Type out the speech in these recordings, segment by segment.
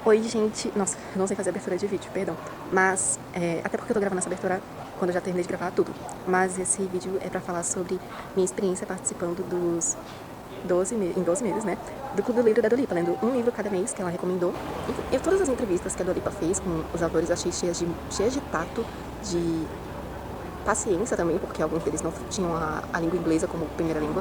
Oi, gente. Nossa, eu não sei fazer abertura de vídeo, perdão. Mas, até porque eu tô gravando essa abertura quando eu já terminei de gravar tudo. Mas esse vídeo é pra falar sobre minha experiência participando dos 12 meses, né? Do Clube do Livro da Dua Lipa, lendo um livro cada mês que ela recomendou. Enfim, todas as entrevistas que a Dua Lipa fez com os autores eu achei cheias de tato, de paciência também, porque alguns deles não tinham a língua inglesa como primeira língua.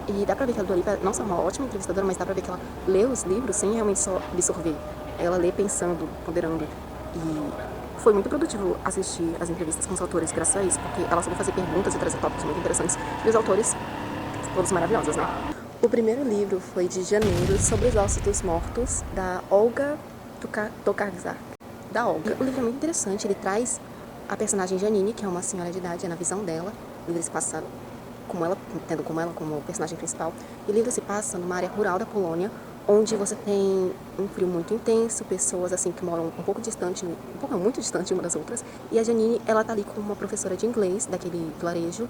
E dá pra ver que a Dua Lipa não só é uma ótima entrevistadora, mas dá pra ver que ela lê os livros sem realmente só absorver. Ela lê pensando, ponderando. E foi muito produtivo assistir as entrevistas com os autores graças a isso, porque ela soube fazer perguntas e trazer tópicos muito interessantes. E os autores, todos maravilhosos, né? O primeiro livro foi de janeiro, Sobre os Ossos dos Mortos, da Olga Tokarczak. Da Olga. O livro é muito interessante, ele traz a personagem Janine, que é uma senhora de idade, é na visão dela. O livro se passa tendo como ela como personagem principal. E o livro se passa numa área rural da Polônia, onde você tem um frio muito intenso, pessoas assim que moram um pouco distante, muito distante uma das outras. E a Janine, ela tá ali como uma professora de inglês daquele vilarejo.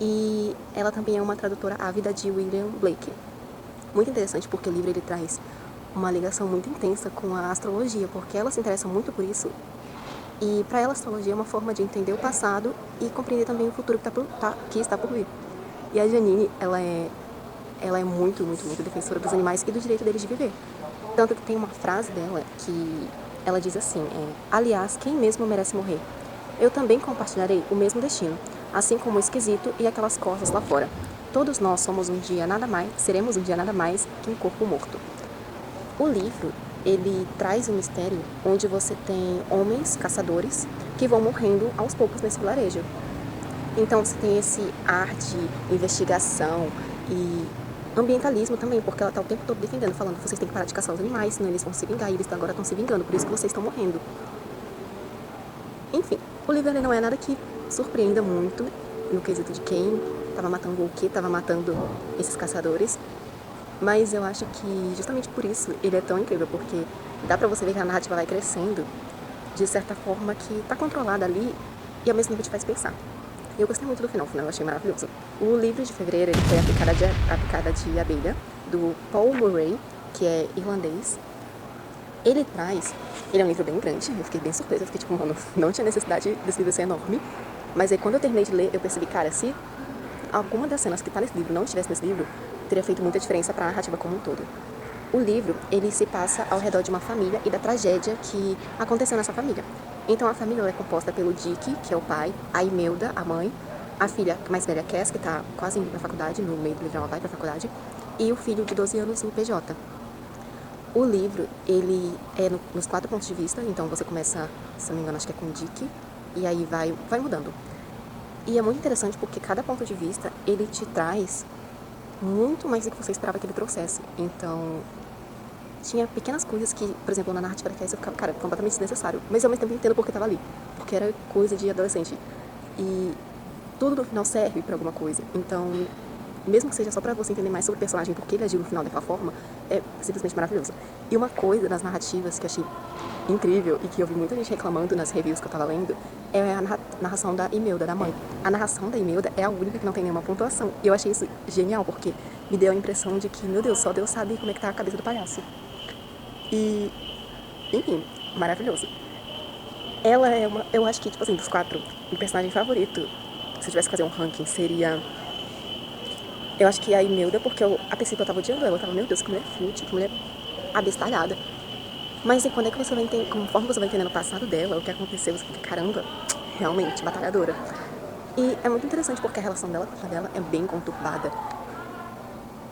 E ela também é uma tradutora ávida de William Blake. Muito interessante porque o livro ele traz uma ligação muito intensa com a astrologia, porque ela se interessa muito por isso. E para ela, a astrologia é uma forma de entender o passado e compreender também o futuro que está por vir. E a Janine, ela é muito, muito, muito defensora dos animais e do direito deles de viver. Tanto que tem uma frase dela que ela diz assim, aliás, quem mesmo merece morrer? Eu também compartilharei o mesmo destino, assim como o esquisito e aquelas costas lá fora. Todos nós somos um dia nada mais, seremos um dia nada mais que um corpo morto. O livro, ele traz um mistério onde você tem homens caçadores que vão morrendo aos poucos nesse vilarejo. Então você tem esse ar de investigação e ambientalismo também, porque ela está o tempo todo defendendo, falando que vocês têm que parar de caçar os animais, senão eles vão se vingar, e eles agora estão se vingando, por isso que vocês estão morrendo. Enfim, o livro ele não é nada que surpreenda muito no quesito de quem estava matando ou o que estava matando esses caçadores, mas eu acho que justamente por isso ele é tão incrível, porque dá pra você ver que a narrativa vai crescendo de certa forma que tá controlada ali e ao mesmo tempo te faz pensar. E eu gostei muito do final, o final eu achei maravilhoso. O livro de fevereiro ele foi A Picada de Abelha, do Paul Murray, que é irlandês. Ele é um livro bem grande, eu fiquei bem surpresa, eu fiquei tipo, mano, não tinha necessidade desse livro ser enorme. Mas aí quando eu terminei de ler, eu percebi, cara, se alguma das cenas que tá nesse livro não estivesse nesse livro, teria feito muita diferença para a narrativa como um todo. O livro, ele se passa ao redor de uma família e da tragédia que aconteceu nessa família. Então a família é composta pelo Dick, que é o pai, a Imelda, a mãe, a filha mais velha, Cass, que está quase indo para a faculdade, no meio do livro ela vai para a faculdade, e o filho de 12 anos, o PJ. O livro, ele é nos 4 pontos de vista, então você começa, se não me engano, acho que é com o Dick, e aí vai mudando. E é muito interessante porque cada ponto de vista, ele te traz muito mais do que você esperava que ele trouxesse. Então, tinha pequenas coisas que, por exemplo, na narrativa da Cassie eu ficava, cara, completamente desnecessário. Mas ao mesmo tempo entendo porque tava ali. Porque era coisa de adolescente. E tudo no final serve pra alguma coisa. Então, mesmo que seja só pra você entender mais sobre o personagem, porque ele agiu no final daquela forma, é simplesmente maravilhoso. E uma coisa nas narrativas que eu achei incrível e que eu vi muita gente reclamando nas reviews que eu tava lendo é a narração da Imelda, da mãe. A narração da Imelda é a única que não tem nenhuma pontuação. E eu achei isso genial, porque me deu a impressão de que, meu Deus, só Deus sabe como é que tá a cabeça do palhaço. E, enfim, maravilhoso. Ela é uma. Eu acho que, tipo assim, dos 4, o personagem favorito, se eu tivesse que fazer um ranking, seria. Eu acho que a Imelda, porque a princípio eu tava odiando ela, eu tava, meu Deus, que mulher fútil, que mulher abestalhada. Mas e quando é que você vai entender, conforme você vai entendendo o passado dela, o que aconteceu, você fica, caramba, realmente, batalhadora. E é muito interessante porque a relação dela com a filha dela é bem conturbada.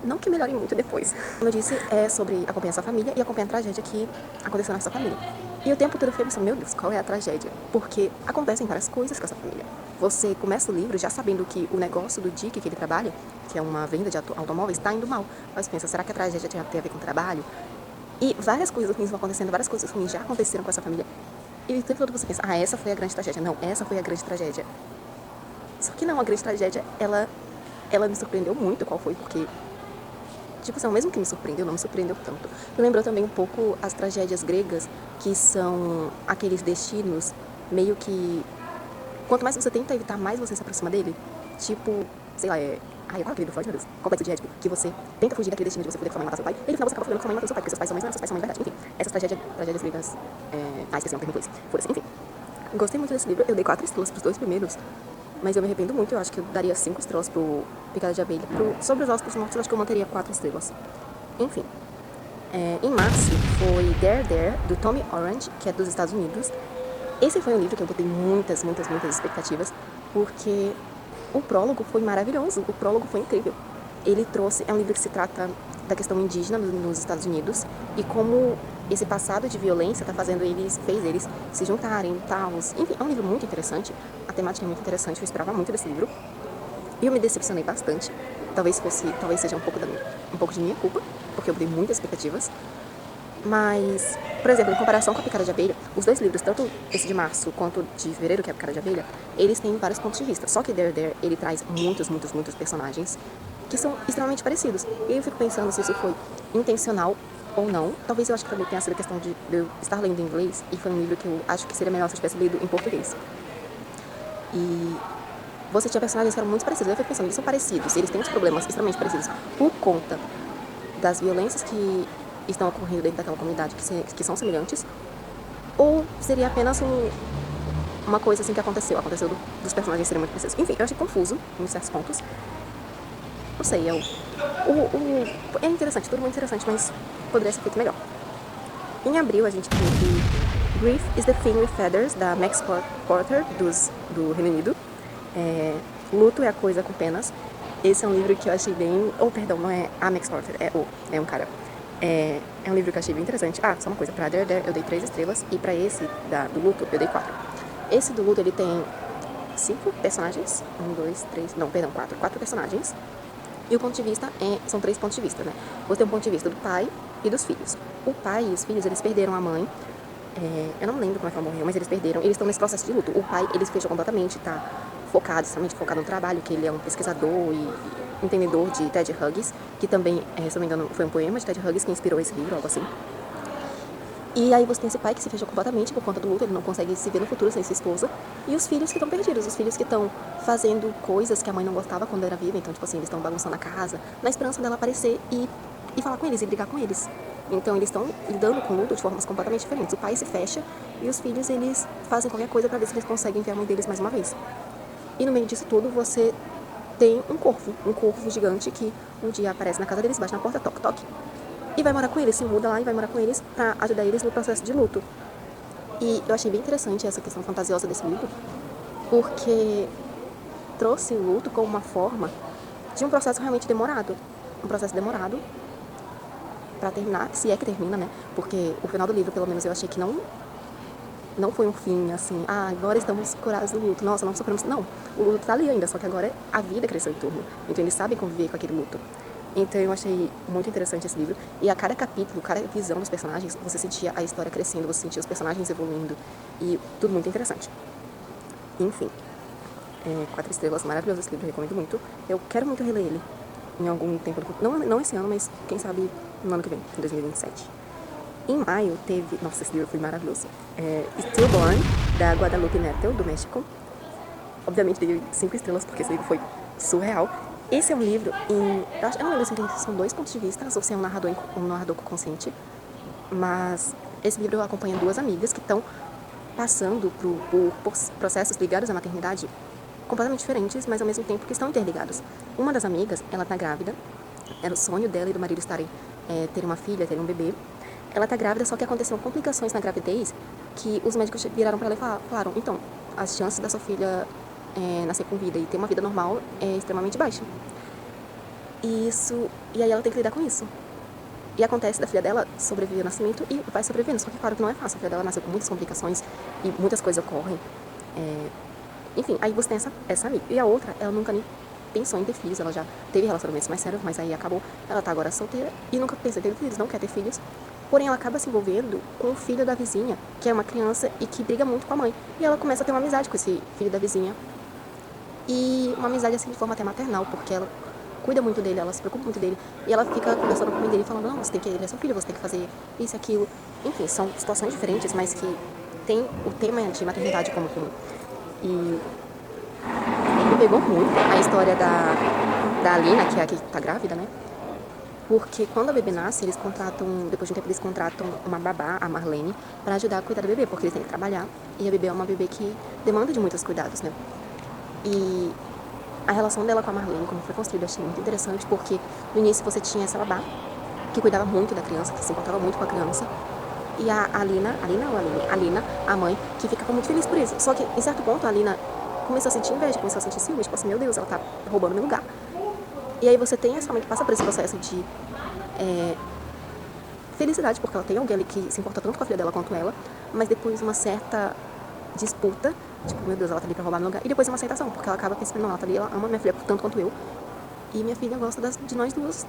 Não que melhore muito depois. Como eu disse, é sobre acompanhar essa família e acompanhar a tragédia que aconteceu nessa família. E o tempo todo eu fiquei pensando, meu Deus, qual é a tragédia? Porque acontecem várias coisas com essa família. Você começa o livro já sabendo que o negócio do Dick que ele trabalha, que é uma venda de automóveis, está indo mal. Mas pensa, será que a tragédia tem a ver com o trabalho? E várias coisas ruins vão acontecendo, várias coisas ruins já aconteceram com essa família. E o tempo todo você pensa, essa foi a grande tragédia. Não, essa foi a grande tragédia. Só que não, a grande tragédia, ela me surpreendeu muito qual foi, porque tipo assim, mesmo que me surpreendeu, não me surpreendeu tanto. Me lembrou também um pouco as tragédias gregas, que são aqueles destinos meio que... Quanto mais você tenta evitar, mais você se aproxima dele. Tipo, sei lá, Ai, qual é aquele do Freud, meu Deus? Complexo de Édipo, que você tenta fugir daquele destino de você poder com sua mãe matar seu pai, e no final você acaba fugando com sua mãe matando seu pai, porque seus pais são mães, não, seus pais são mães de verdade, enfim. essas tragédias gregas, esqueci o termo em inglês, foda-se, enfim. Gostei muito desse livro, eu dei 4 estrelas pros 2 primeiros, mas eu me arrependo muito, eu acho que eu daria 5 estrelas pro Picada de Abelha. Sobre os Ossos Mortos, eu acho que eu manteria 4 estrelas. Enfim. Em março foi There, do Tommy Orange, que é dos Estados Unidos. Esse foi um livro que eu botei muitas expectativas, porque o prólogo foi maravilhoso, o prólogo foi incrível. Ele trouxe, é um livro que se trata da questão indígena nos Estados Unidos e como esse passado de violência fez eles se juntarem e tal. Enfim, é um livro muito interessante, a temática é muito interessante, eu esperava muito desse livro. E eu me decepcionei bastante. Talvez seja um pouco de minha culpa, porque eu botei muitas expectativas. Mas, por exemplo, em comparação com a Picada de Abelha, os 2 livros, tanto esse de março quanto de fevereiro, que é a Picada de Abelha, eles têm vários pontos de vista. Só que There, ele traz muitos personagens que são extremamente parecidos. E aí eu fico pensando se isso foi intencional ou não. Talvez eu acho que também tenha sido a questão de eu estar lendo em inglês, e foi um livro que eu acho que seria melhor se eu tivesse lido em português. E você tinha personagens que eram muito parecidos. Eu fico pensando, eles são parecidos, eles têm uns problemas extremamente parecidos por conta das violências que estão ocorrendo dentro daquela comunidade que são semelhantes, ou seria apenas uma coisa assim que aconteceu dos personagens serem muito parecidos. Enfim, eu achei confuso em certos pontos. Não sei, é interessante, tudo muito interessante, mas poderia ser feito melhor. Em abril a gente teve Grief is the Thing with Feathers, da Max Porter, do Reino Unido. Luto é a Coisa com Penas. Esse é um livro que eu achei bem... perdão, não é a Max Porter, é um cara. É um livro que eu achei bem interessante. Só uma coisa, pra There eu dei 3 estrelas, e pra esse do Luto eu dei 4. Esse do Luto, ele tem 5 personagens. 4 personagens. E o ponto de vista são 3 pontos de vista, né? Você tem um ponto de vista do pai e dos filhos. O pai e os filhos, eles perderam a mãe. Eu não lembro como é que ela morreu, mas eles perderam. Eles estão nesse processo de luto. O pai, ele se fechou completamente, tá extremamente focado no trabalho, que ele é um pesquisador e entendedor de Ted Hughes, que também, se eu não me engano, foi um poema de Ted Hughes que inspirou esse livro, algo assim. E aí você tem esse pai que se fechou completamente por conta do luto, ele não consegue se ver no futuro sem sua esposa. E os filhos que estão perdidos, os filhos que estão fazendo coisas que a mãe não gostava quando era viva. Então, tipo assim, eles estão bagunçando a casa, na esperança dela aparecer e falar com eles, e brigar com eles. Então, eles estão lidando com o luto de formas completamente diferentes. O pai se fecha e os filhos, eles fazem qualquer coisa pra ver se eles conseguem ver a mãe deles mais uma vez. E no meio disso tudo, você tem um corvo gigante que um dia aparece na casa deles, bate na porta, toque, toque, e vai morar com eles, se muda lá e vai morar com eles pra ajudar eles no processo de luto. E eu achei bem interessante essa questão fantasiosa desse livro, porque trouxe o luto como uma forma de um processo realmente demorado. Um processo demorado pra terminar, se é que termina, né? Porque o final do livro, pelo menos, eu achei que não foi um fim, assim, agora estamos curados do luto, nossa, não sofremos. Não, o luto tá ali ainda, só que agora a vida cresceu em torno. Então eles sabem conviver com aquele luto. Então eu achei muito interessante esse livro. E a cada capítulo, cada visão dos personagens, você sentia a história crescendo, você sentia os personagens evoluindo. E tudo muito interessante. Enfim, 4 estrelas, maravilhoso esse livro, eu recomendo muito. Eu quero muito reler ele em algum tempo. Não esse ano, mas quem sabe no ano que vem, em 2027. Em maio teve... Nossa, esse livro foi maravilhoso. Stillborn, da Guadalupe Nettel, do México. Obviamente dei 5 estrelas, porque esse livro foi surreal. Esse é um livro eu não lembro se são 2 pontos de vista, ou se é um narrador consciente. Mas esse livro acompanha 2 amigas que estão passando por processos ligados à maternidade completamente diferentes, mas ao mesmo tempo que estão interligados. Uma das amigas, ela tá grávida. Era o sonho dela e do marido terem uma filha, terem um bebê. Ela tá grávida, só que aconteceram complicações na gravidez que os médicos viraram pra ela e falaram, então, as chances da sua filha nascer com vida e ter uma vida normal é extremamente baixa. E aí ela tem que lidar com isso. E acontece da filha dela sobreviver ao nascimento e vai sobrevivendo, só que claro que não é fácil. A filha dela nasceu com muitas complicações e muitas coisas ocorrem. Enfim, aí você tem essa amiga. E a outra, ela nunca nem pensou em ter filhos, ela já teve relacionamentos mais sérios, mas aí acabou. Ela tá agora solteira e nunca pensou em ter filhos, não quer ter filhos. Porém, ela acaba se envolvendo com o filho da vizinha, que é uma criança e que briga muito com a mãe. E ela começa a ter uma amizade com esse filho da vizinha. E uma amizade assim de forma até maternal, porque ela cuida muito dele, ela se preocupa muito dele. E ela fica conversando com a mãe dele, falando, não, ele é seu filho, você tem que fazer isso e aquilo. Enfim, são situações diferentes, mas que tem o tema de maternidade como comum. E me pegou muito a história da Alina, que é a que tá grávida, né? Porque quando a bebê nasce, depois de um tempo, eles contratam uma babá, a Marlene, para ajudar a cuidar do bebê, porque eles têm que trabalhar. E a bebê é uma bebê que demanda de muitos cuidados, né? E a relação dela com a Marlene, como foi construída, eu achei muito interessante, porque no início você tinha essa babá, que cuidava muito da criança, que se importava muito com a criança. E a Alina, a mãe, que ficava muito feliz por isso. Só que, em certo ponto, a Alina começou a sentir inveja, começou a sentir ciúme, tipo assim, meu Deus, ela tá roubando meu lugar. E aí você tem essa mãe que passa por esse processo de felicidade, porque ela tem alguém ali que se importa tanto com a filha dela quanto ela, mas depois uma certa disputa, tipo, meu Deus, ela tá ali pra roubar meu lugar, e depois uma aceitação, porque ela acaba pensando, não, ela tá ali, ela ama minha filha tanto quanto eu, e minha filha gosta de nós duas,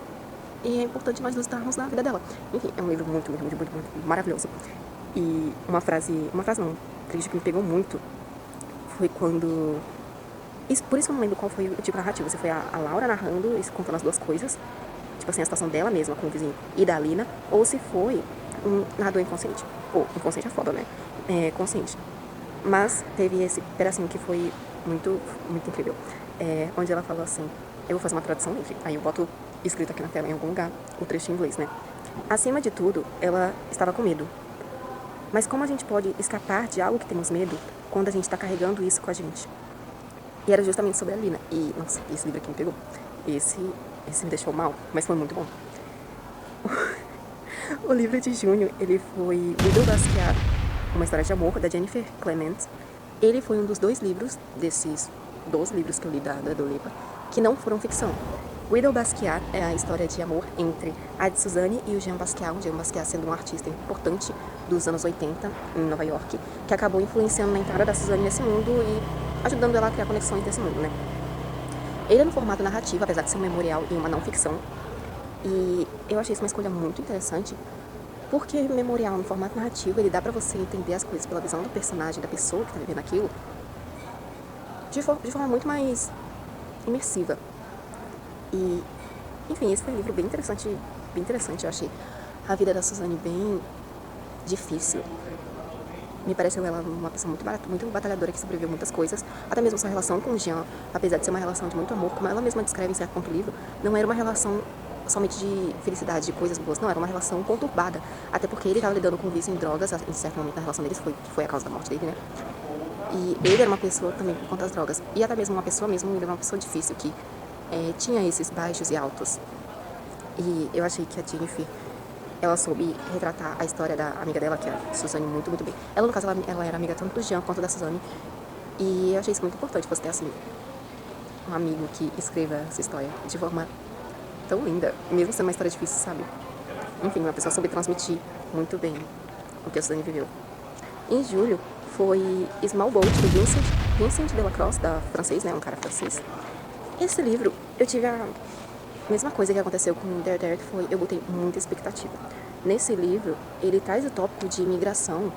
e é importante nós duas estarmos na vida dela. Enfim, é um livro muito maravilhoso. E uma frase não, um trecho que me pegou muito, foi quando... por isso que eu não lembro qual foi o tipo narrativo, se foi a Laura narrando, isso contando as duas coisas, tipo assim, a situação dela mesma com o vizinho e da Alina, ou se foi um narrador inconsciente. Ou, inconsciente é foda, né? É, consciente. Mas teve esse pedacinho que foi muito incrível. Onde ela falou assim, eu vou fazer uma tradução livre, aí eu boto escrito aqui na tela em algum lugar, o trecho em inglês, né? Acima de tudo, ela estava com medo. Mas como a gente pode escapar de algo que temos medo quando a gente está carregando isso com a gente? E era justamente sobre a Alina. E, nossa, esse livro aqui me pegou. Esse me deixou mal, mas foi muito bom. O livro de junho, ele foi Widow Basquiat, uma história de amor, da Jennifer Clement. Ele foi um dos 2 livros, desses 12 livros que eu li da Dua Lipa, que não foram ficção. Widow Basquiat é a história de amor entre a de Suzanne e o Jean Basquiat. O Jean Basquiat sendo um artista importante dos anos 80 em Nova York, que acabou influenciando na entrada da Suzanne nesse mundo e ajudando ela a criar conexões nesse mundo, né? Ele é no formato narrativo, apesar de ser um memorial e uma não ficção. E eu achei isso uma escolha muito interessante, porque memorial no formato narrativo, ele dá pra você entender as coisas pela visão do personagem, da pessoa que tá vivendo aquilo, de forma muito mais imersiva. E, enfim, esse foi um livro bem interessante, eu achei a vida da Suzanne bem difícil. Me pareceu ela uma pessoa muito batalhadora, que sobreviveu muitas coisas, até mesmo sua relação com o Jean, apesar de ser uma relação de muito amor, como ela mesma descreve em certo ponto do livro, não era uma relação somente de felicidade, de coisas boas, não, era uma relação conturbada, até porque ele estava lidando com vício em drogas, em certo momento na relação deles, foi a causa da morte dele, né? E ele era uma pessoa também por conta das drogas, e até mesmo uma pessoa mesmo, ele era uma pessoa difícil, que tinha esses baixos e altos. E eu achei que a Jennifer, ela soube retratar a história da amiga dela, que é a Suzanne, muito bem. Ela, no caso, ela era amiga tanto do Jean quanto da Suzanne. E eu achei isso muito importante, você ter, assim, um amigo que escreva essa história de forma tão linda, mesmo sendo uma história difícil, sabe? Enfim, uma pessoa soube transmitir muito bem o que a Suzanne viveu. Em julho, foi Small Boat, do Vincent Delacroix, da francês, né? Um cara francês. Esse livro, eu tive a mesma coisa que aconteceu com Dare Dare, que foi, eu botei muita expectativa. Nesse livro, ele traz o tópico de imigração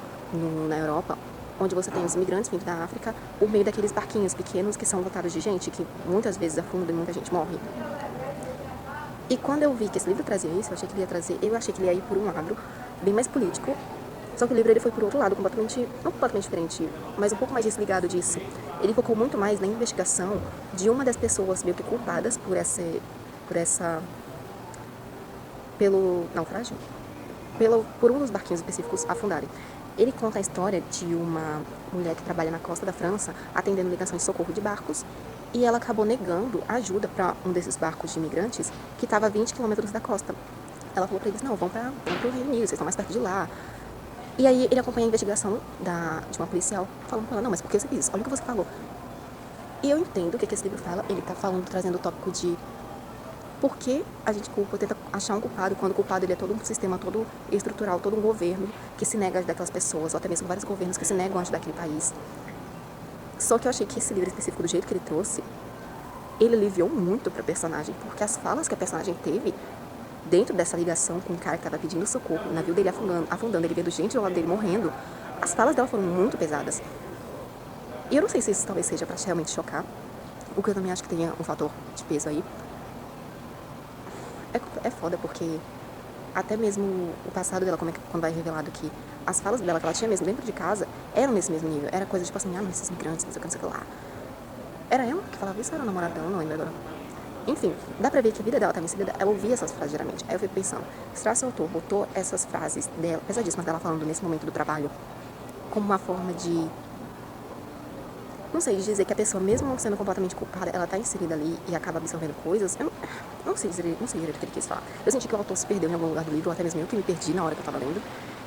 na Europa, onde você tem os imigrantes vindo da África, por meio daqueles barquinhos pequenos que são lotados de gente, que muitas vezes afundam e muita gente morre. E quando eu vi que esse livro trazia isso, eu achei que ele ia ir por um lado bem mais político, só que o livro ele foi por outro lado, não completamente diferente, mas um pouco mais desligado disso. Ele focou muito mais na investigação de uma das pessoas meio que culpadas pelo naufrágio, por um dos barquinhos específicos afundarem. Ele conta a história de uma mulher que trabalha na costa da França, atendendo ligações de socorro de barcos, e ela acabou negando ajuda para um desses barcos de imigrantes que estava a 20 quilômetros da costa. Ela falou para eles, não, vão para o Reino Unido, vocês estão mais perto de lá. E aí ele acompanha a investigação de uma policial, falando para ela, não, mas por que você fez isso? Olha o que você falou. E eu entendo o que esse livro fala, ele tá falando, trazendo o tópico de por que a gente tenta achar um culpado, quando o culpado ele é todo um sistema todo estrutural, todo um governo que se nega a ajudar aquelas pessoas, ou até mesmo vários governos que se negam a ajudar aquele país. Só que eu achei que esse livro específico, do jeito que ele trouxe, ele aliviou muito pra personagem, porque as falas que a personagem teve dentro dessa ligação com o cara que estava pedindo socorro, o navio dele afundando, ele vendo gente do lado dele morrendo, as falas dela foram muito pesadas. E eu não sei se isso talvez seja pra realmente chocar, o que eu também acho que tenha um fator de peso aí. É foda, porque até mesmo o passado dela, quando vai revelado que as falas dela que ela tinha mesmo dentro de casa eram nesse mesmo nível. Era coisa tipo assim, não, esses migrantes, não sei o que lá. Era ela que falava isso ou era o namorado dela? Não lembro agora. Enfim, dá pra ver que a vida dela estava inserida, ela ouvia essas frases geralmente. Aí eu fico pensando, será que o autor botou essas frases dela, pesadíssimas dela falando nesse momento do trabalho, como uma forma de, não sei, de dizer que a pessoa, mesmo sendo completamente culpada, ela tá inserida ali e acaba absorvendo coisas? Eu não sei direito o que ele quis falar. Eu senti que o autor se perdeu em algum lugar do livro, ou até mesmo eu que me perdi na hora que eu tava lendo.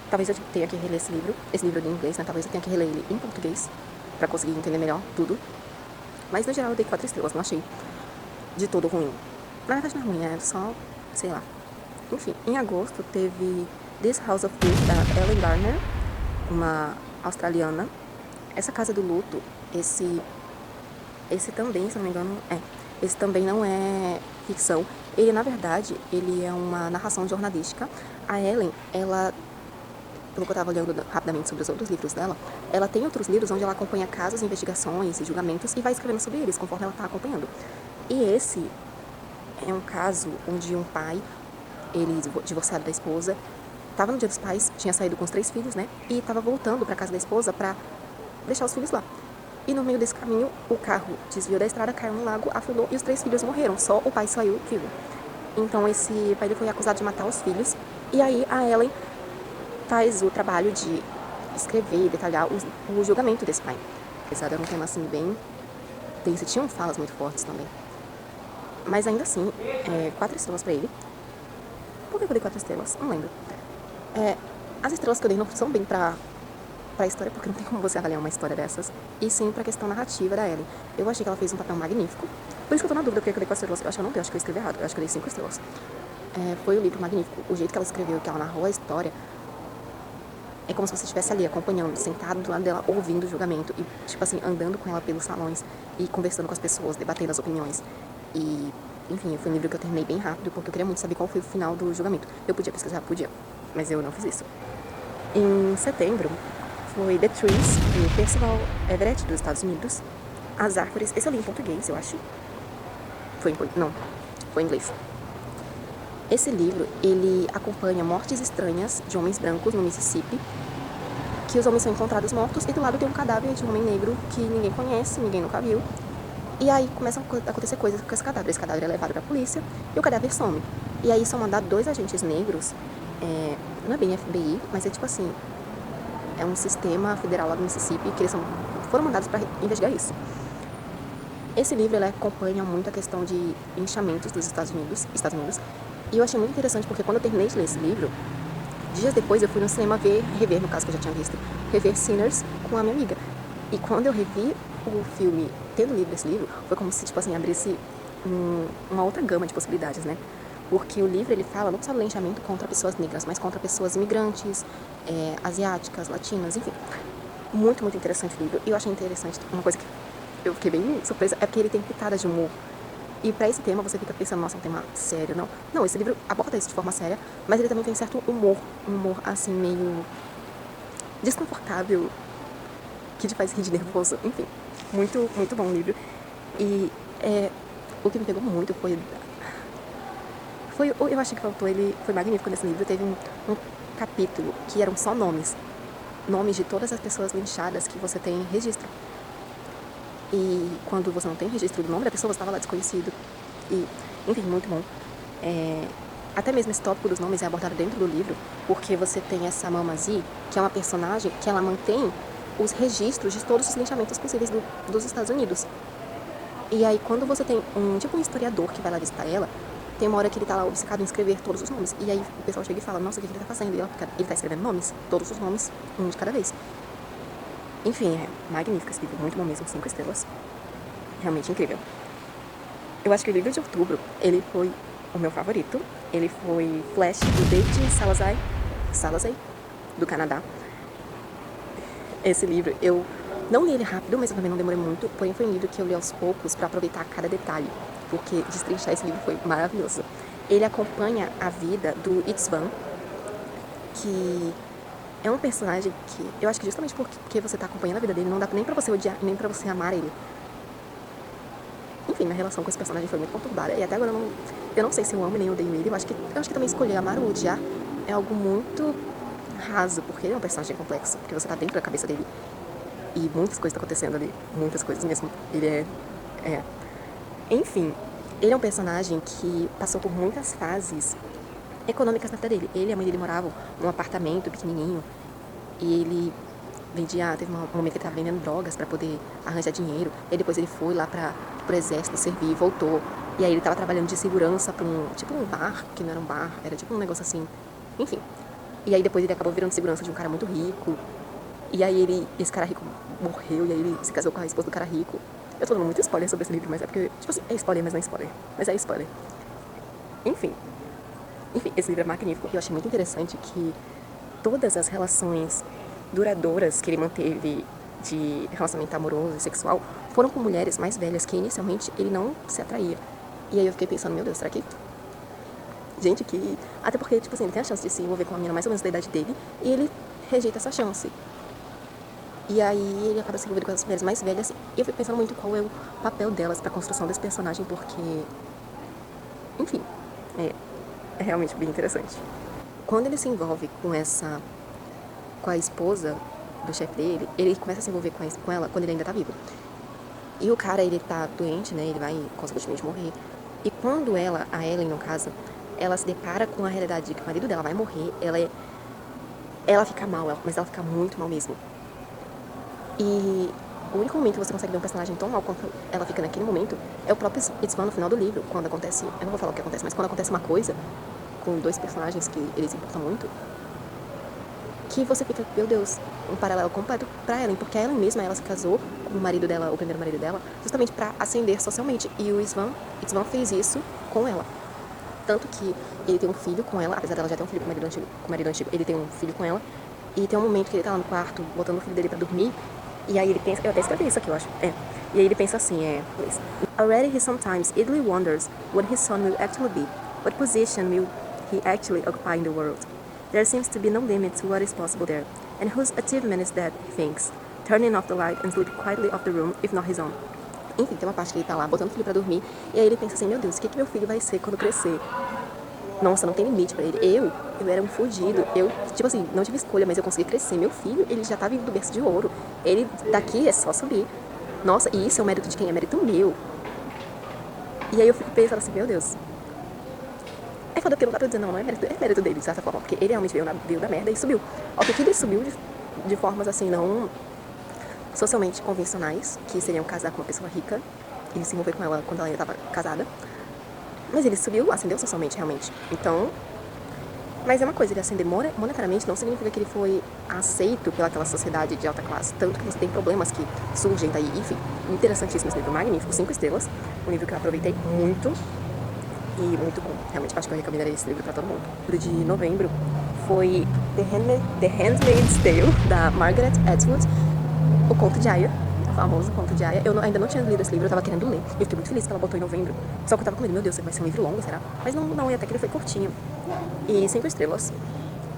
Talvez eu tenha que reler esse livro em inglês, né? Talvez eu tenha que reler ele em português, pra conseguir entender melhor tudo. Mas no geral eu dei 4 estrelas, não achei de todo ruim. Na verdade não é ruim, é só, sei lá. Enfim, em agosto teve This House of Guilt, da Ellen Garner, uma australiana. Essa Casa do Luto, esse também, se não me engano, esse também não é ficção. Ele, na verdade, ele é uma narração jornalística. A Ellen, ela, pelo que eu estava olhando rapidamente sobre os outros livros dela, ela tem outros livros onde ela acompanha casos, investigações e julgamentos e vai escrevendo sobre eles conforme ela está acompanhando. E esse é um caso onde um pai, ele divorciado da esposa, estava no Dia dos Pais, tinha saído com os 3 filhos, né? E estava voltando para casa da esposa para deixar os filhos lá. E no meio desse caminho, o carro desviou da estrada, caiu no lago, afundou e os 3 filhos morreram. Só o pai saiu vivo. Então esse pai foi acusado de matar os filhos. E aí a Ellen faz o trabalho de escrever e detalhar o julgamento desse pai. Apesar de um tema assim bem tenso, tinham falas muito fortes também. Mas ainda assim, 4 estrelas pra ele. Por que eu dei 4 estrelas? Não lembro. As estrelas que eu dei não são bem pra história, porque não tem como você avaliar uma história dessas, e sim pra questão narrativa da Ellie. Eu achei que ela fez um papel magnífico. Por isso que eu tô na dúvida porque eu dei 4 estrelas. Eu acho que eu não dei, acho que eu escrevi errado. Eu acho que eu dei 5 estrelas. Foi um livro magnífico. O jeito que ela escreveu, que ela narrou a história, é como se você estivesse ali acompanhando, sentado do lado dela, ouvindo o julgamento e, tipo assim, andando com ela pelos salões e conversando com as pessoas, debatendo as opiniões. E, enfim, foi um livro que eu terminei bem rápido porque eu queria muito saber qual foi o final do julgamento. Eu podia pesquisar? Podia, mas eu não fiz isso. Em setembro, foi The Trees, de Percival Everett, dos Estados Unidos. As Árvores, esse eu li em português, eu acho. Foi em inglês. Esse livro, ele acompanha mortes estranhas de homens brancos no Mississippi, que os homens são encontrados mortos, e do lado tem um cadáver de um homem negro que ninguém conhece, ninguém nunca viu. E aí começam a acontecer coisas com esse cadáver. Esse cadáver é levado pra polícia e o cadáver some. E aí são mandados 2 agentes negros, não é bem FBI, mas é tipo assim, é um sistema federal lá do Mississippi que eles foram mandados para investigar isso. Esse livro ele acompanha muito a questão de linchamentos dos Estados Unidos, e eu achei muito interessante porque quando eu terminei de ler esse livro, dias depois eu fui no cinema rever, no caso que eu já tinha visto, rever Sinners com a minha amiga. E quando eu revi o filme, tendo lido esse livro, foi como se, tipo assim, abrisse uma outra gama de possibilidades, né? Porque o livro, ele fala não só do linchamento contra pessoas negras, mas contra pessoas imigrantes, asiáticas, latinas, enfim. Muito, muito interessante o livro. E eu achei interessante, uma coisa que eu fiquei bem surpresa, é porque ele tem pitadas de humor. E pra esse tema você fica pensando, nossa, é um tema sério, não? Não, esse livro aborda isso de forma séria, mas ele também tem certo humor. Um humor, assim, meio desconfortável, que te faz rir de nervoso. Enfim, muito, muito bom o livro. E o que me pegou muito eu achei que o autor, ele foi magnífico nesse livro. Teve um capítulo que eram só nomes de todas as pessoas linchadas que você tem registro. E quando você não tem registro do nome da pessoa, você estava lá desconhecido. E, enfim, muito bom. Até mesmo esse tópico dos nomes é abordado dentro do livro, porque você tem essa Mama Z, que é uma personagem que ela mantém os registros de todos os linchamentos possíveis dos Estados Unidos. E aí, quando você tem um historiador que vai lá visitar ela, tem uma hora que ele tá lá obcecado em escrever todos os nomes. E aí o pessoal chega e fala, nossa, o que ele tá fazendo? E ele tá escrevendo nomes, todos os nomes, um de cada vez. Enfim, é magnífico esse livro, muito bom mesmo, 5 estrelas. Realmente incrível. Eu acho que o livro de outubro, ele foi o meu favorito. Ele foi Flash, do David Salazar, do Canadá. Esse livro, eu não li ele rápido, mas eu também não demorei muito. Porém, foi um livro que eu li aos poucos para aproveitar cada detalhe, porque destrinchar esse livro foi maravilhoso. Ele acompanha a vida do Itzvan, que é um personagem que eu acho que justamente porque você tá acompanhando a vida dele, não dá nem pra você odiar, nem pra você amar ele. Enfim, minha relação com esse personagem foi muito conturbada. E até agora eu não sei se eu amo nem odeio ele. Eu acho que também escolher amar ou odiar é algo muito raso, porque ele é um personagem complexo, porque você tá dentro da cabeça dele. E muitas coisas estão acontecendo ali, muitas coisas mesmo. Ele Enfim, Ele é um personagem que passou por muitas fases econômicas na vida dele. Ele e a mãe dele moravam num apartamento pequenininho e ele vendia, teve um momento que ele estava vendendo drogas para poder arranjar dinheiro. E depois ele foi lá para o exército servir e voltou. E aí ele estava trabalhando de segurança para um bar, que não era um bar, era tipo um negócio assim. Enfim. E aí depois ele acabou virando segurança de um cara muito rico. E aí esse cara rico morreu e aí ele se casou com a esposa do cara rico. Eu tô dando muito spoiler sobre esse livro, mas é porque, tipo assim, é spoiler, mas não é spoiler. Mas é spoiler. Enfim. Enfim, esse livro é magnífico e eu achei muito interessante que todas as relações duradouras que ele manteve de relacionamento amoroso e sexual foram com mulheres mais velhas que inicialmente ele não se atraía. E aí eu fiquei pensando, meu Deus, será que... Gente, que... Até porque, tipo assim, ele tem a chance de se envolver com uma menina mais ou menos da idade dele e ele rejeita essa chance. E aí ele acaba se envolvendo com as mulheres mais velhas e eu fico pensando muito qual é o papel delas pra construção desse personagem, porque... Enfim, é realmente bem interessante. Quando ele se envolve com a esposa do chefe dele, ele começa a se envolver com ela quando ele ainda tá vivo. E o cara, ele tá doente, né? Ele vai, consequentemente, morrer. E quando a Ellen, no caso, ela se depara com a realidade de que o marido dela vai morrer, ela fica mal, mas ela fica muito mal mesmo. E o único momento que você consegue ver um personagem tão mal quanto ela fica naquele momento é o próprio Isvan no final do livro, quando acontece... Eu não vou falar o que acontece, mas quando acontece uma coisa com dois personagens que eles importam muito, que você fica, meu Deus, um paralelo completo pra Ellen, porque a Ellen mesma, ela se casou com o marido dela, o primeiro marido dela, justamente pra ascender socialmente, e o Isvan fez isso com ela. Tanto que ele tem um filho com ela, apesar dela já ter um filho com o marido antigo, ele tem um filho com ela, e tem um momento que ele tá lá no quarto, botando o filho dele pra dormir, e aí ele pensa, eu até escrevi isso aqui, eu acho, e aí ele pensa assim, already he sometimes idly wonders what his son will actually be, what position will he actually occupy in the world. There seems to be no limit to what is possible there, and whose achievement is that, he thinks, turning off the light and slipping quietly off the room, if not his own. Enfim, tem uma parte que ele tá lá, botando o filho pra dormir, e aí ele pensa assim, meu Deus, o que meu filho vai ser quando crescer? Nossa, não tem limite pra ele. Eu era um fugido. Eu, tipo assim, não tive escolha, mas eu consegui crescer. Meu filho, ele já tá vindo do berço de ouro. Ele, daqui é só subir. Nossa, e isso é o mérito de quem? É mérito meu. E aí eu fico pensando assim, meu Deus. É foda porque não dá pra dizer, não é mérito dele, de certa forma. Porque ele realmente veio da merda e subiu. Ok, que ele subiu de formas assim, não socialmente convencionais, que seriam casar com uma pessoa rica e se envolver com ela quando ela ainda estava casada. Mas ele subiu, ascendeu socialmente, realmente. Então, mas é uma coisa, ele ascender monetariamente não significa que ele foi aceito pelaquela sociedade de alta classe. Tanto que você tem problemas que surgem daí. Enfim, interessantíssimo esse livro, magnífico, 5 estrelas. Um livro que eu aproveitei muito e muito bom. Realmente, acho que eu recomendaria esse livro pra todo mundo. O livro de novembro foi The Handmaid's Tale, da Margaret Atwood, o Conto de Aia, o famoso Conto de Aia. Eu ainda não tinha lido esse livro, eu tava querendo ler. E eu fiquei muito feliz que ela botou em novembro. Só que eu tava com medo, meu Deus, vai ser um livro longo, será? Mas não, e até que ele foi curtinho. E 5 estrelas.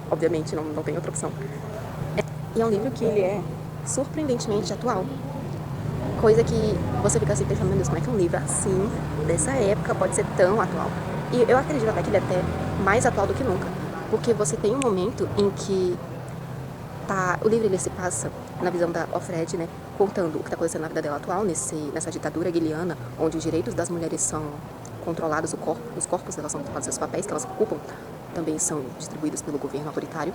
Obviamente, não tem outra opção. E é um livro que ele é surpreendentemente atual. Coisa que você fica assim pensando, meu Deus, como é que um livro assim, dessa época, pode ser tão atual? E eu acredito até que ele é até mais atual do que nunca. Porque você tem um momento em que o livro ele se passa na visão da Offred, né, contando o que está acontecendo na vida dela atual, nessa ditadura guiliana, onde os direitos das mulheres são controlados, os corpos delas são controlados, os papéis que elas ocupam também são distribuídos pelo governo autoritário.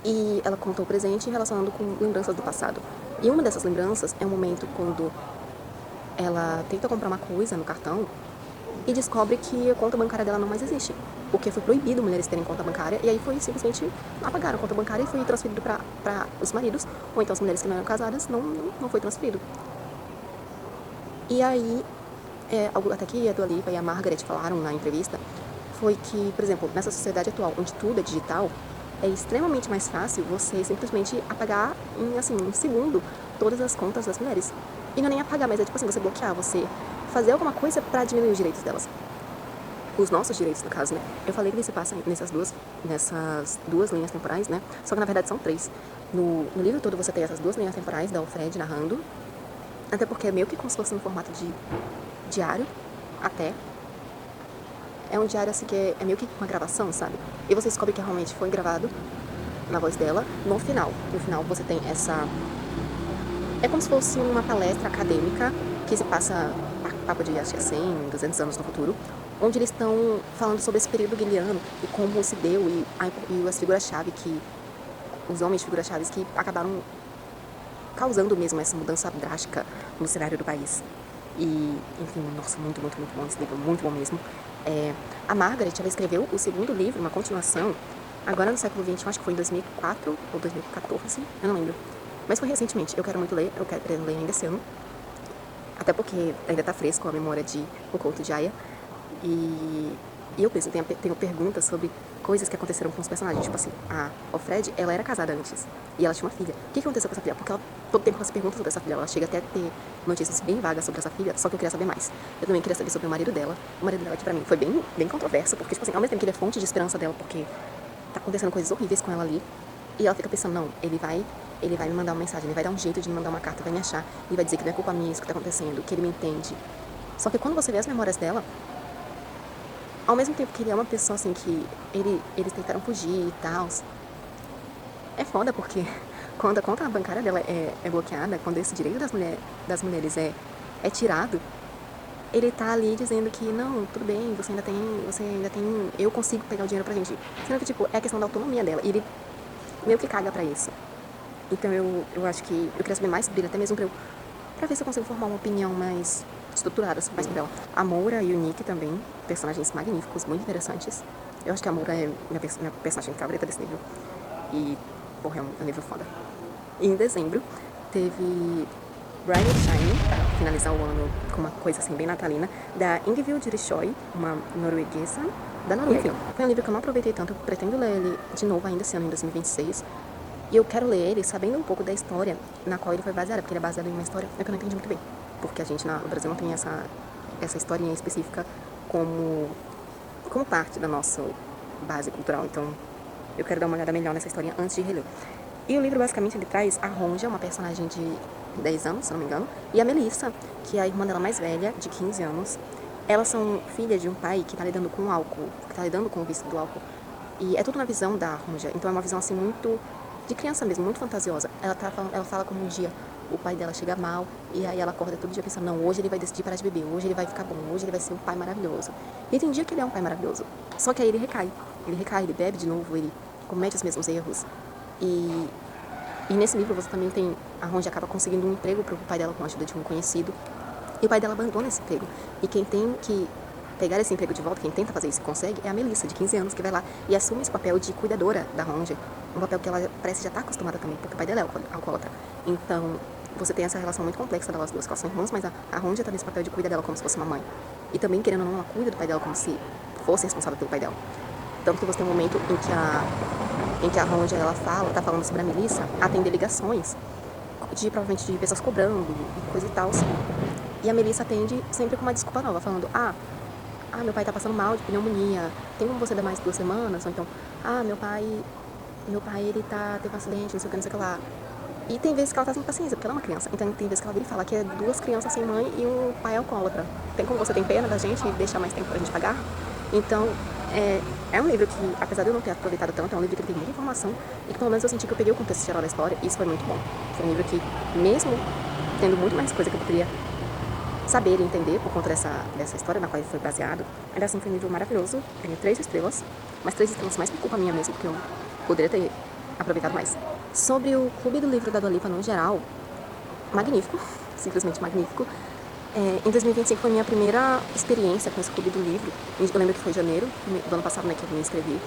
E ela conta o presente relacionando com lembranças do passado. E uma dessas lembranças é um momento quando ela tenta comprar uma coisa no cartão e descobre que a conta bancária dela não mais existe. Porque foi proibido mulheres terem conta bancária, e aí foi simplesmente apagaram a conta bancária e foi transferido para os maridos, ou então as mulheres que não eram casadas, não foi transferido. E aí, algo até que a Dua Lipa e a Margaret falaram na entrevista, foi que, por exemplo, nessa sociedade atual, onde tudo é digital, é extremamente mais fácil você simplesmente apagar em, assim, um segundo todas as contas das mulheres. E não é nem apagar, mas é tipo assim, você bloquear, você fazer alguma coisa pra diminuir os direitos delas. Os nossos direitos, no caso, né? Eu falei que ele se passa nessas duas linhas temporais, né? Só que na verdade são 3. No livro todo você tem essas 2 linhas temporais da Offred narrando, até porque é meio que como se fosse um formato de diário, até. É um diário assim que é meio que uma gravação, sabe? E você descobre que realmente foi gravado na voz dela no final. No final você tem essa... É como se fosse uma palestra acadêmica que se passa papo de acho que 100, 200 anos no futuro, onde eles estão falando sobre esse período guiliano e como se deu e as figuras-chave que os homens figuras-chave que acabaram causando mesmo essa mudança drástica no cenário do país. E, enfim, nossa, muito, muito, muito bom esse livro, muito bom mesmo. A Margaret, ela escreveu o segundo livro, uma continuação, agora no século XXI, acho que foi em 2004 ou 2014, eu não lembro. Mas foi recentemente, eu quero muito ler, eu quero ler ainda esse ano. Até porque ainda tá fresco a memória de O Conto de Aia. E eu penso, tenho perguntas sobre coisas que aconteceram com os personagens. Tipo assim, o Fred, ela era casada antes. E ela tinha uma filha. O que aconteceu com essa filha? Porque todo tempo ela se pergunta sobre essa filha. Ela chega até a ter notícias bem vagas sobre essa filha, só que eu queria saber mais. Eu também queria saber sobre o marido dela. O marido dela, que pra mim foi bem, bem controverso, porque, tipo assim, ao mesmo tempo que ele é fonte de esperança dela, porque tá acontecendo coisas horríveis com ela ali. E ela fica pensando, não, ele vai me mandar uma mensagem, ele vai dar um jeito de me mandar uma carta, vai me achar, e vai dizer que não é culpa minha isso que tá acontecendo, que ele me entende. Só que quando você vê as memórias dela, ao mesmo tempo que ele é uma pessoa assim que eles tentaram fugir e tal, é foda porque quando a conta bancária dela é bloqueada, quando esse direito das mulheres é tirado, ele tá ali dizendo que não, tudo bem, você ainda tem, eu consigo pegar o dinheiro pra gente. Sendo que, tipo, é a questão da autonomia dela, e ele meio que caga pra isso. Então eu acho que eu queria saber mais sobre ele, até mesmo pra ver se eu consigo formar uma opinião mais estruturada sobre ela. A Moura e o Nick também, personagens magníficos, muito interessantes. Eu acho que a Moura é minha personagem favorita desse livro. E, porra, é um livro foda. E em dezembro teve Bright and Shine, pra finalizar o ano com uma coisa assim bem natalina, da Ingvild Richoy, uma norueguesa da Noruega. Enfim, foi um livro que eu não aproveitei tanto, eu pretendo ler ele de novo ainda esse ano, em 2026. E eu quero ler ele sabendo um pouco da história na qual ele foi baseado, porque ele é baseado em uma história que eu não entendi muito bem. Porque a gente no Brasil não tem essa historinha específica como parte da nossa base cultural. Então eu quero dar uma olhada melhor nessa historinha antes de reler. E o livro basicamente ele traz a Ronja, uma personagem de 10 anos, se não me engano, e a Melissa, que é a irmã dela mais velha, de 15 anos. Elas são filhas de um pai que tá lidando com o álcool, que tá lidando com o vício do álcool. E é tudo na visão da Ronja, então é uma visão assim muito de criança mesmo, muito fantasiosa. Ela fala como um dia o pai dela chega mal, e aí ela acorda todo dia pensando, não, hoje ele vai decidir parar de beber, hoje ele vai ficar bom, hoje ele vai ser um pai maravilhoso. E tem dia que ele é um pai maravilhoso, só que aí ele recai, ele bebe de novo, ele comete os mesmos erros. E nesse livro você também tem, a Ronja acaba conseguindo um emprego pro pai dela com a ajuda de um conhecido, e o pai dela abandona esse emprego, e quem tem que pegar esse emprego de volta, quem tenta fazer isso e consegue, é a Melissa, de 15 anos, que vai lá e assume esse papel de cuidadora da Ronja, um papel que ela parece já estar acostumada também, porque o pai dela é alcoólatra. Então, você tem essa relação muito complexa delas duas, que elas são irmãs, mas a Ronja tá nesse papel de cuidar dela como se fosse uma mãe. E também, querendo ou não, ela cuida do pai dela como se fosse responsável pelo pai dela. Tanto que você tem um momento em que a Ronja, ela tá falando sobre a Melissa, atender ligações, provavelmente de pessoas cobrando e coisa e tal. E a Melissa atende sempre com uma desculpa nova, falando, meu pai tá passando mal de pneumonia, tem como você dar mais 2 semanas? Ou então, meu pai ele teve um acidente, não sei o que lá. E tem vezes que ela tá sem paciência, porque ela é uma criança. Então tem vezes que ela vira e fala que é 2 crianças sem mãe e um pai alcoólatra. Tem como você tem pena da gente e deixar mais tempo pra gente pagar? Então, é um livro que, apesar de eu não ter aproveitado tanto, é um livro que tem muita informação e que pelo menos eu senti que eu peguei o contexto geral da história e isso foi muito bom. Foi um livro que, mesmo tendo muito mais coisa que eu poderia saber e entender por conta dessa história na qual ele foi baseado, ainda assim foi um livro maravilhoso. Tem 3 estrelas, mas 3 estrelas mais por culpa minha mesmo, porque eu poderia ter aproveitado mais. Sobre o Clube do Livro da Dua Lipa no geral, magnífico, simplesmente magnífico. Em 2025 foi minha primeira experiência com esse Clube do Livro. Eu lembro que foi em janeiro do ano passado, né, que eu me inscrevi.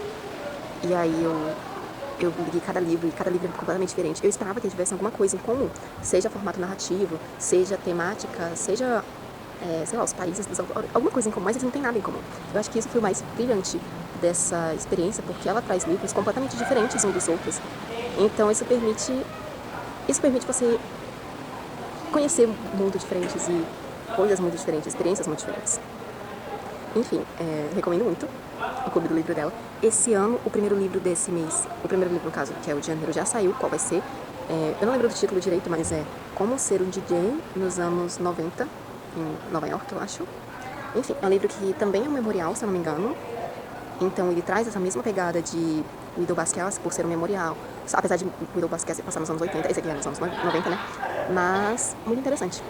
E aí eu liguei cada livro, e cada livro é completamente diferente. Eu esperava que tivesse alguma coisa em comum, seja formato narrativo, seja temática, seja, sei lá, os países dos autores, alguma coisa em comum, mas eles não tem nada em comum. Eu acho que isso foi o mais brilhante dessa experiência, porque ela traz livros completamente diferentes uns dos outros. Então isso permite você conhecer mundos diferentes e coisas muito diferentes, experiências muito diferentes. Enfim, recomendo muito o Clube do Livro dela. Esse ano, o primeiro livro desse mês, o primeiro livro no caso, que é o de janeiro, já saiu, qual vai ser? Eu não lembro do título direito, mas é Como Ser um DJ nos anos 90, em Nova York, eu acho. Enfim, é um livro que também é um memorial, se eu não me engano. Então ele traz essa mesma pegada de Guido Basquiat por ser um memorial. Apesar de Guido Basquiat passar nos anos 80, esse aqui é nos anos 90, né? Mas muito interessante.